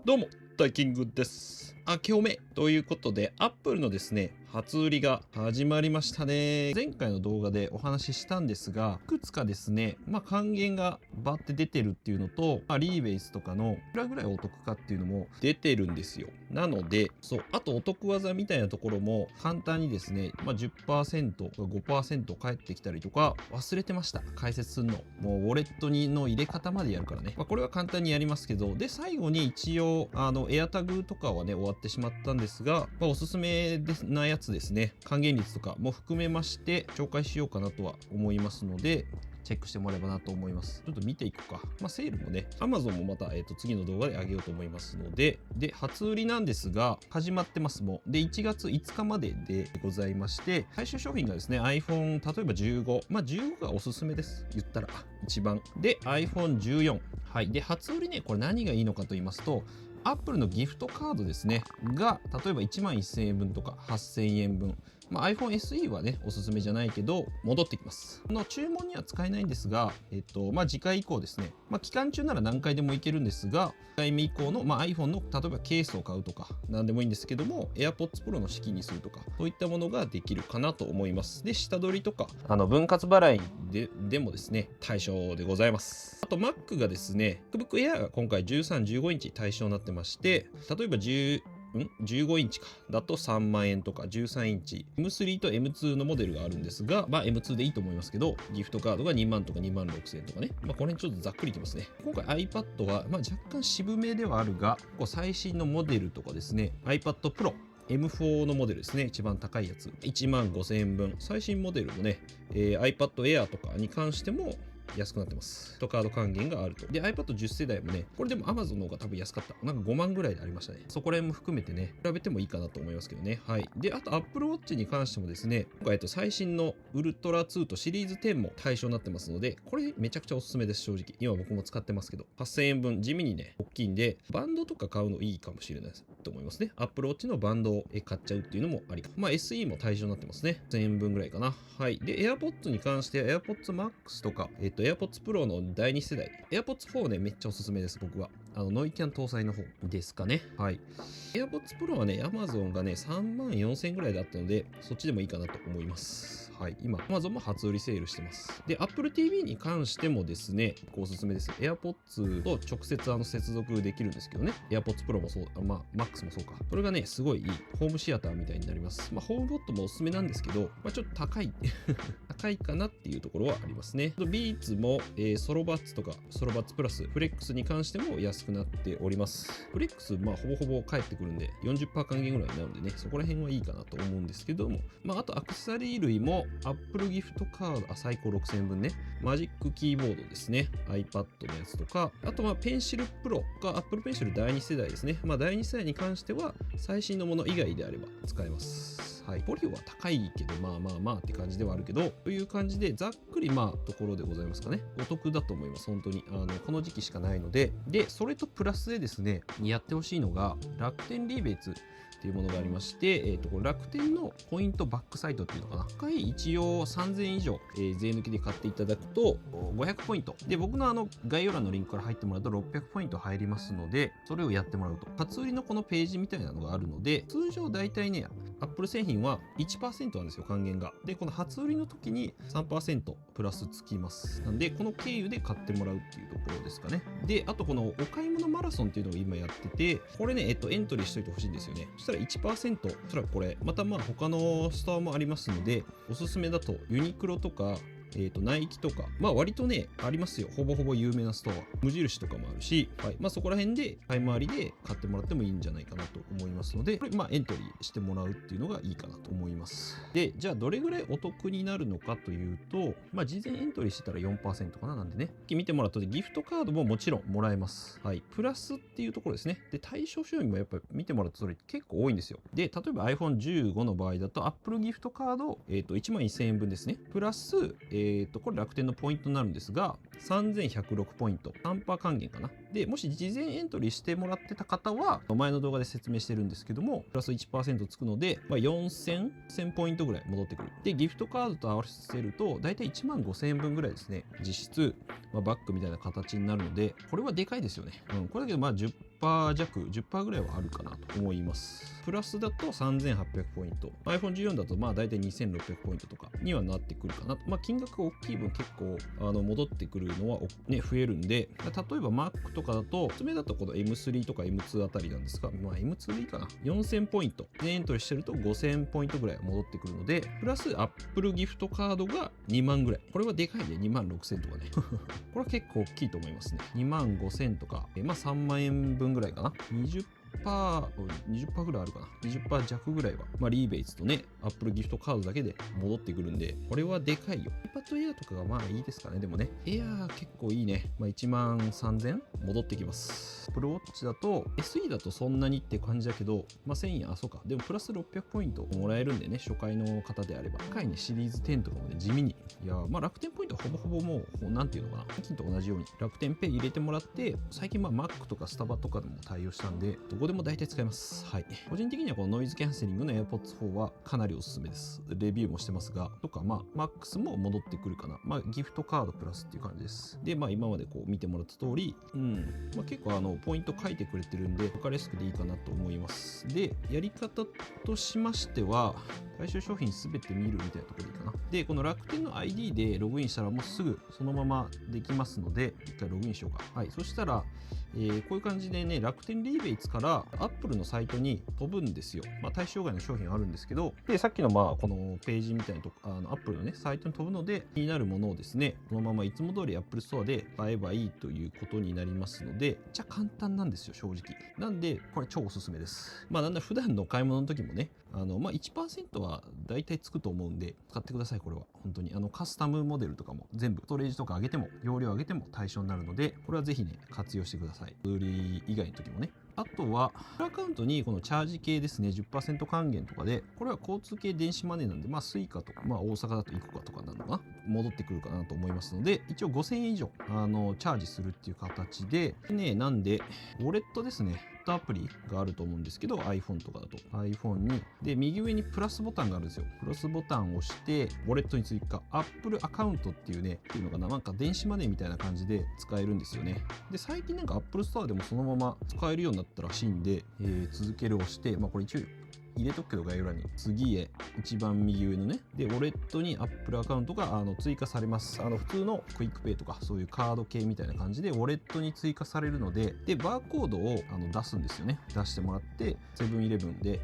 どうも、ダイキングです。明けおめということで、Apple のですね、初売りが始まりましたね。前回の動画でお話ししたんですが、いくつかですね、還元がバッて出てるっていうのと、リーベイスとかのいくらぐらいお得かっていうのも出てるんですよ。なので、あとお得技みたいなところも簡単にですね、10%とか5%返ってきたりとか、忘れてました。解説するの。もうウォレットの入れ方までやるからね。これは簡単にやりますけど、で、最後に一応、エアタグとかはね、終わってしまったんですが、おすすめなやつですね、還元率とかも含めまして紹介しようかなとは思いますので、チェックしてもらえばなと思います。ちょっと見ていくか。セールもね、Amazon もまた、次の動画で上げようと思いますので、初売りなんですが、始まってますもん。で、1月5日まででございまして、最終商品がですね、iPhone、例えば15。15がおすすめです。言ったら、一番。で、iPhone14。はい。で、初売りね、これ何がいいのかと言いますと、Apple のギフトカードですね。が、例えば11,000円分とか8,000円分。iPhone SE はね、おすすめじゃないけど、戻ってきます。注文には使えないんですが、次回以降ですね。期間中なら何回でもいけるんですが、1回目以降の、iPhone の、例えばケースを買うとか、何でもいいんですけども、AirPods Pro の式にするとか、そういったものができるかなと思います。で、下取りとか、分割払いでもですね、対象でございます。あと、Mac がですね、MacBook Air が今回13、15インチ対象になってまして、例えば15インチかだと3万円とか13インチ M3 と M2 のモデルがあるんですが、M2 でいいと思いますけど、ギフトカードが2万とか2万6千円とかね、この辺ちょっとざっくりいきますね。今回 iPad は、若干渋めではあるが、最新のモデルとかですね、iPad Pro M4 のモデルですね。一番高いやつ。1万5千円分。最新モデルのね、iPad Air とかに関しても安くなってます。カード還元があると。で、iPad10 世代もね、これでも Amazon の方が多分安かった。なんか5万ぐらいでありましたね。そこら辺も含めてね、比べてもいいかなと思いますけどね。はい。で、あと Apple Watch に関してもですね、今回最新のウルトラ2とシリーズ10も対象になってますので、これめちゃくちゃおすすめです、正直。今僕も使ってますけど、8000円分、地味にね、大きいんで、バンドとか買うのいいかもしれないです。と思いますね。Apple Watch のバンドを買っちゃうっていうのもありか。SE も対象になってますね。1000円分ぐらいかな。はい。で、AirPods に関して AirPods Max とか、AirPods Pro の第2世代。AirPods 4ね、めっちゃおすすめです、僕は。ノイキャン搭載の方ですかね。はい。AirPods Pro はね、Amazon がね、3万4000円ぐらいだったので、そっちでもいいかなと思います。はい。今、Amazon も初売りセールしてます。で、Apple TV に関してもですね、おすすめです。AirPods と直接接続できるんですけどね。AirPods Pro もそう、Max もそうか。これがね、すごいいい。ホームシアターみたいになります。ホームボットもおすすめなんですけど、ちょっと高い。高いかなっていうところはありますね。ビーツも、ソロバッツとか、ソロバッツプラス、フレックスに関しても安くなっております。フレックス、ほぼほぼ返ってくるんで、40% 還元ぐらいになるんでね、そこら辺はいいかなと思うんですけども、あとアクセサリー類も、Apple ギフトカード、最高6000円分ね、マジックキーボードですね、iPad のやつとか、あとペンシルプロが Apple ペンシル第2世代ですね。第2世代に関しては、最新のもの以外であれば使えます。はい。ポリオは高いけど、って感じではあるけど、という感じで、ざっくりところでございますかね。お得だと思います、本当に。この時期しかないので。で、それとプラスでですね、やってほしいのが、楽天リーベイツっていうものがありまして、これ楽天のポイントバックサイトっていうのかな。1回一応3000円以上、税抜きで買っていただくと500ポイント。で、僕の概要欄のリンクから入ってもらうと600ポイント入りますので、それをやってもらうと。初売りのこのページみたいなのがあるので、通常大体ね、Apple 製品は 1% なんですよ、還元が。で、この初売りの時に 3% プラスつきます。なんで、この経由で買ってもらうっていうところですかね。で、あとこのお買い物マラソンっていうのを今やってて、これね、エントリーしといてほしいんですよね。そしたら 1%、おそらくこれ、また他のストアもありますので、おすすめだとユニクロとか、ナイキとか、割とね、ありますよ。ほぼほぼ有名なストア。無印とかもあるし、はい。そこら辺で、買い回りで買ってもらってもいいんじゃないかなと思いますので、これ、エントリーしてもらうっていうのがいいかなと思います。で、じゃあ、どれぐらいお得になるのかというと、事前エントリーしてたら 4% かななんでね。見てもらったとギフトカードももちろんもらえます。はい。プラスっていうところですね。で、対象商品もやっぱり見てもらった通り結構多いんですよ。で、例えば iPhone15 の場合だと、Apple ギフトカード、1万1000円分ですね。プラス、これ楽天のポイントになるんですが、3106ポイント。3%還元かな。で、もし事前エントリーしてもらってた方は、前の動画で説明してるんですけども、プラス 1% つくので、1000ポイントぐらい戻ってくる。で、ギフトカードと合わせると、だいたい1万5000円分ぐらいですね。実質、バッグみたいな形になるので、これはでかいですよね。これだけど10% 10% 弱、10% ぐらいはあるかなと思います。プラスだと3800ポイント。iPhone14 だとまあ大体2600ポイントとかにはなってくるかな。まあ金額が大きい分結構戻ってくるのはね、増えるんで、例えば Mac とかだと、おすすめだとこの M3 とか M2 あたりなんですが、まあ M2 でいいかな。4000ポイント。で、エントリーしてると5000ポイントぐらい戻ってくるので、プラス Apple ギフトカードが2万ぐらい。これはでかいね。2万6000とかね。これは結構大きいと思いますね。2万5000とか、まあ3万円分ぐらいかな。20% ぐらいあるかな。20% 弱ぐらいは、まあ、リーベイツとね、Apple ギフトカードだけで戻ってくるんで、これはでかいよ。iPad Air とかがまあいいですかね。でもね、Air 結構いいね。まあ、1万3000戻ってきます。Apple Watch だと、SE だとそんなにって感じだけど、まあ、1000円、あ、そうか。でもプラス600ポイントもらえるんでね、初回の方であれば。高いね、シリーズ10とかもね、地味に。いやまあ楽天ポイントはほぼほぼもう、なんていうのかな。最近と同じように楽天ペイ入れてもらって、最近まあ Mac とかスタバとかでも対応したんで、どこでも大体使えます。はい。個人的にはこのノイズキャンセリングの AirPods 4はかなりおすすめです。レビューもしてますが、とかまあ MAX も戻ってくるかな。まあギフトカードプラスっていう感じです。で、まあ今までこう見てもらった通り、まあ結構ポイント書いてくれてるんで、分かりやすくでいいかなと思います。で、やり方としましては、対象商品すべて見るみたいなところでいいかな。で、この楽天の ID でログインしたらもうすぐそのままできますので、一回ログインしようか。はい。そしたら、こういう感じでね、楽天リーベイツから Apple のサイトに飛ぶんですよ。まあ、対象外の商品あるんですけど、で、さっきのまあ、このページみたいなとこ、Apple のね、サイトに飛ぶので、気になるものをですね、このままいつも通り Apple Store で買えばいいということになりますので、じゃあ簡単なんですよ、正直。なんで、これ超おすすめです。まあ、なんだ、普段の買い物の時もね、まあ、1% は大体つくと思うんで、使ってください、これは。本当に。カスタムモデルとかも全部、ストレージとか上げても、容量上げても対象になるので、これはぜひね、活用してください。売り以外の時もね。あとは、アカウントにこのチャージ系ですね、10% 還元とかで、これは交通系電子マネーなんで、まあ、スイカとか、まあ、大阪だとイコカとかなのかな、戻ってくるかなと思いますので、一応5000円以上、チャージするっていう形で、ね、なんで、ウォレットですね。アプリがあると思うんですけど iPhone とかだと iPhone にで右上にプラスボタンがあるんですよ。プラスボタンを押してウォレットに追加 Apple アカウントっていうねっていうのかな、なんか電子マネーみたいな感じで使えるんですよね。で最近なんか Apple Store でもそのまま使えるようになったらしいんで、続けるを押して、まあこれ一応入れとくけど概要欄に次へ一番右上のねでウォレットに Apple アカウントが追加されます。普通のクイックペイとかそういうカード系みたいな感じでウォレットに追加されるのでバーコードを出すんですよね。出してもらってセブンイレブンで、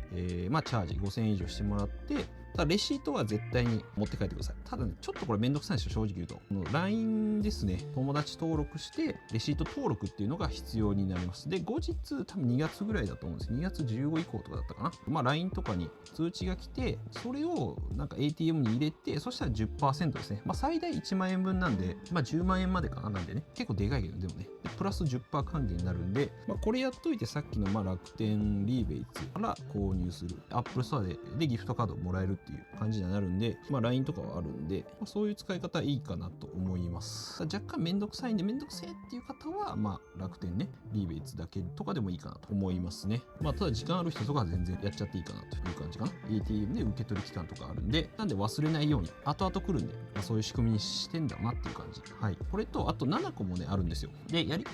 まあチャージ5000円以上してもらってただレシートは絶対に持って帰ってください。ただね、ちょっとこれめんどくさいんですよ、正直言うと。この LINE ですね、友達登録して、レシート登録っていうのが必要になります。で、後日、多分2月ぐらいだと思うんです。2月15以降とかだったかな。まあ LINE とかに通知が来て、それをなんか ATM に入れて、そしたら 10% ですね。まあ最大1万円分なんで、まあ10万円までかな。なんでね、結構でかいけど、でもね。プラス 10% 還元になるんで、まあ、これやっといてさっきのまあ楽天リーベイツから購入する Apple Store でギフトカードをもらえるっていう感じになるんで、まあ、LINE とかはあるんで、まあ、そういう使い方いいかなと思います。若干めんどくさいんでめんどくせえっていう方は、まあ、楽天ね、リーベイツだけとかでもいいかなと思いますね。まあ、ただ時間ある人とかは全然やっちゃっていいかなという感じかな。ATM で受け取り期間とかあるんで、なんで忘れないように後々来るんで、まあ、そういう仕組みにしてんだなっていう感じ。はい。これと、あと7個もね、あるんですよ。で、やり方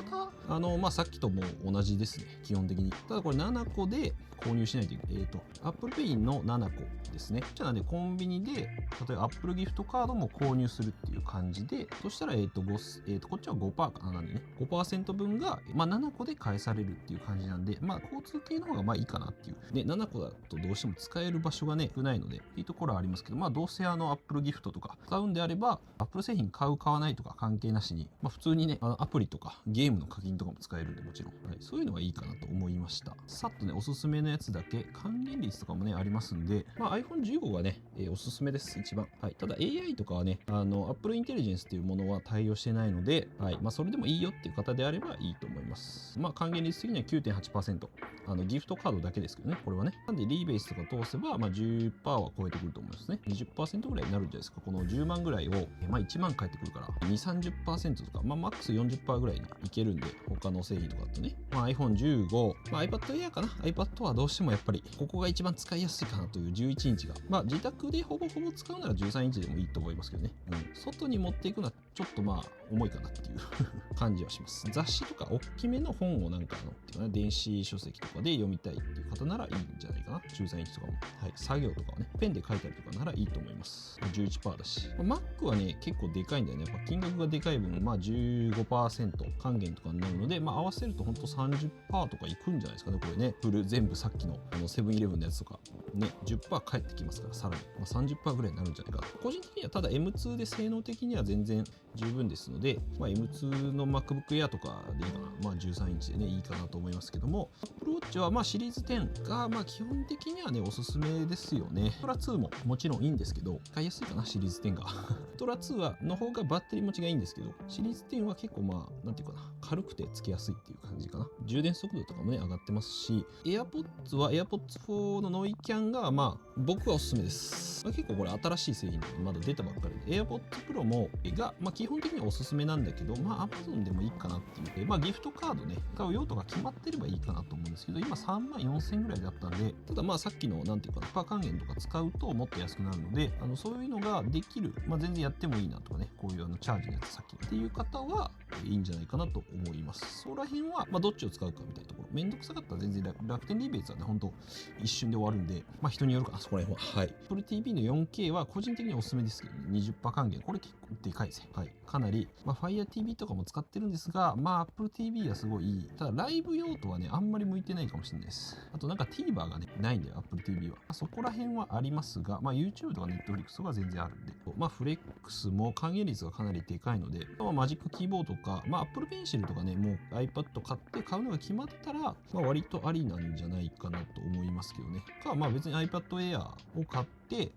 まあ、さっきとも同じですね、基本的に。ただこれ7個で購入しないといけない。Apple Pay の7個ですね。じゃあなんでコンビニで、例えば Apple ギフトカードも購入するっていう感じで、そしたら、こっちは 5% かな、なんでね、5% 分が、まあ、7個で返されるっていう感じなんで、まあ、交通系の方がまあいいかなっていう。で、7個だとどうしても使える場所がね、少ないので、っていうところはありますけど、まあ、どうせApple ギフトとか使うんであれば、Apple 製品買わないとか関係なしに、まあ、普通にね、アプリとかゲームの課金とかも使えるんで、もちろん。はい、そういうのがいいかなと思いました。さっとね、おすすめのやつだけ、還元率とかもね、ありますんで、まあ、iPhone15 がね、おすすめです、一番。はい。ただ AI とかはね、Apple Intelligence っていうものは対応してないので、はい。まあ、それでもいいよっていう方であればいいと思います。まあ、還元率的には 9.8%。ギフトカードだけですけどね、これはね。なんで、リーベースとか通せば、まあ、10% は超えてくると思いますね。20% ぐらいになるんじゃないですか。この10万ぐらいを、まあ、1万返ってくるから、2、30% とか、まあ、マックス 40% ぐらいにいけるんで、他の製品とかだとね。まあ、iPhone15、まあ、iPad Air かな。iPad はどうしてもやっぱり、ここが一番使いやすいかなという11インチが。まあ自宅でほぼほぼ使うなら13インチでもいいと思いますけどね。外に持っていくのはちょっとまあ重いかなっていう感じはします。雑誌とか大きめの本をなんかっていうかね、電子書籍とかで読みたいっていう方ならいいんじゃないかな。13インチとかも。はい。作業とかはね、ペンで書いたりとかならいいと思います。11% だし。Mac はね、結構でかいんだよね。やっぱ金額がでかい分、まあ15% 還元とかになるので、まあ合わせるとほんと 30% とかいくんじゃないですかね。これね。全部さっきのセブンイレブンのやつとか、ね、10% 返ってきますから、さらに。まあ、30% ぐらいになるんじゃないかな。個人的にはただ M2 で性能的には全然十分ですので、まあ、M2 の MacBook Air とかでいいかな。まあ13インチでね、いいかなと思いますけども、Apple Watch はまあシリーズ10がまあ基本的にはね、おすすめですよね。トラ2ももちろんいいんですけど、買いやすいかな、シリーズ10が。トラ2はの方がバッテリー持ちがいいんですけど、シリーズ10は結構まあ、なんていうかな、軽くてつけやすいっていう感じかな。充電速度とかもね、上がってますし、AirPods は AirPods 4のノイキャンがまあ、僕はおすすめです。まあ、結構これ新しい製品でまだ出たばっかりで、AirPods Pro もまあ、基本的にはおすすめなんだけど、まあ Amazon でもいいかなっていう。まあギフトカードね、買う用途が決まってればいいかなと思うんですけど、今34,000ぐらいだったんで、ただまあさっきのなんていうかな、パー還元とか使うともっと安くなるので、そういうのができる、まあ全然やってもいいなとかね、こういうチャージのやつさっきっていう方はいいんじゃないかなと思います。そこら辺は、まあどっちを使うかみたいなところ。めんどくさかったら全然楽天リベートはね、ほんと一瞬で終わるんで、まあ人によるかな、そこら辺は。はい。Apple TV の 4K は個人的におすすめですけどね、20% 還元。これ結構でかいですね。はい。かなり、まあ Fire TV とかも使ってるんですが、まあ Apple TV はすごいいい。ただライブ用途はね、あんまり向いてないかもしれないです。あとなんか TVer がね、ないんだよ、Apple TV は。そこら辺はありますが、まあ YouTube とか Netflix とか全然あるんで、まあ Flex も還元率がかなりでかいので、まあ、マジックキーボードとか、まあ Apple Pencil とかね、もう iPad 買うのが決まったら、まあ割とありなんじゃないかなと思いますけどね。まあ別に iPad Air を買って、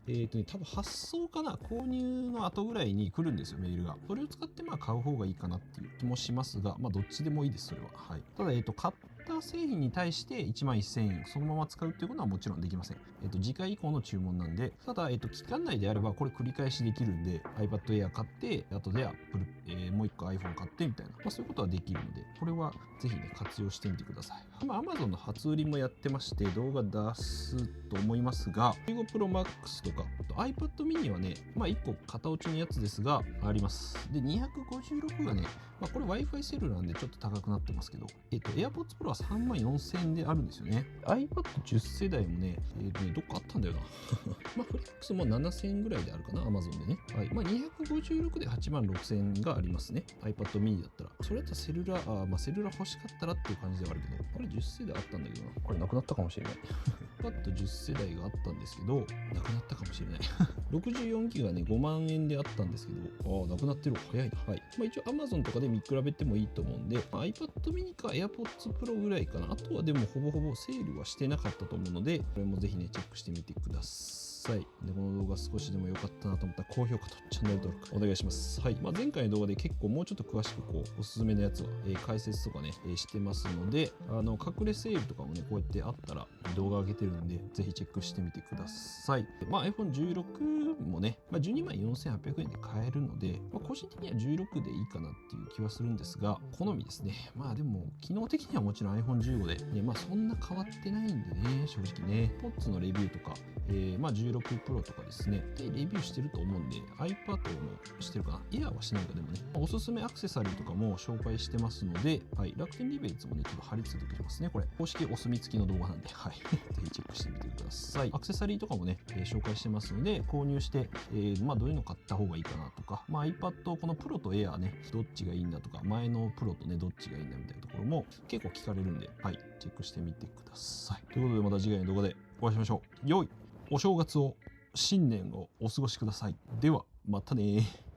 多分発送かな、購入の後ぐらいに来るんですよ、メールが。それを使ってまあ買う方がいいかなっていう気もしますが、まあどっちでもいいです、それは。はい。ただ、買った製品に対して11,000円そのまま使うっていうことはもちろんできません。次回以降の注文なんで、ただ、期間内であればこれ繰り返しできるんで、iPad Air 買って、後で Apple、もう一個 iPhone 買ってみたいな、まあそういうことはできるので、これはぜひね、活用してみてください。まあ Amazon の初売りもやってまして、動画出すと思いますが、15 Pro Max とか、あと iPad mini はね、まあ1個型落ちのやつですが、あります。で、256がね、まあこれ Wi-Fi セルなんでちょっと高くなってますけど、AirPods Pro は34,000円であるんですよね。iPad10 世代もね、どっかあったんだよな。まあ、フレックスも7,000円ぐらいであるかな、Amazon でね。はい。まあ、256で86,000円がありますね。iPad mini だったら。それだったらセルラ欲しかったらっていう感じではあるけど、これ10世代あったんだけどな。これなくなったかもしれない。iPad10 世代があったんですけど、なくなったかもしれない。64ギガね、5万円であったんですけど、なくなってる。早いな。はい。まあ、一応 Amazon とかで見比べてもいいと思うんで、まあ、iPad mini か AirPods Pro ぐらいかな。あとはでもほぼほぼセールはしてなかったと思うので、これもぜひね、チェックしてみてください。で、この動画少しでも良かったなと思ったら高評価とチャンネル登録お願いします。はい。まあ、前回の動画で結構もうちょっと詳しくおすすめのやつは、解説とかね、してますので、隠れセールとかもね、こうやってあったら動画上げてるんで、ぜひチェックしてみてください。まあ、iPhone 16もね、まあ、124,800円で買えるので、まあ、個人的には16でいいかなっていう気はするんですが、好みですね。まあでも、機能的にはもちろん iPhone 15で、ね、まあそんな変わってないんでね、正直ね、POTS のレビューとか、まあ16 Pro とかですね、でレビューしてると思うんで、iPad もしてるかな、Air はしないかでもね、おすすめアクセサリーとかも紹介してますので、はい、楽天リベーツもね、ちょっと貼り付けておきますね、これ。公式お墨付きの動画なんで、はい、ぜひチェックしてみてください。アクセサリーとかもね、紹介してますので、購入して、まあどういうの買った方がいいかなとか、まあ iPad、この Pro と Air ね、どっちがいいんだとか、前の Pro とね、どっちがいいんだみたいなところも結構聞かれるんで、はい、チェックしてみてください。ということで、また次回の動画でお会いしましょう。良いお正月を、新年をお過ごしください。では、またねー。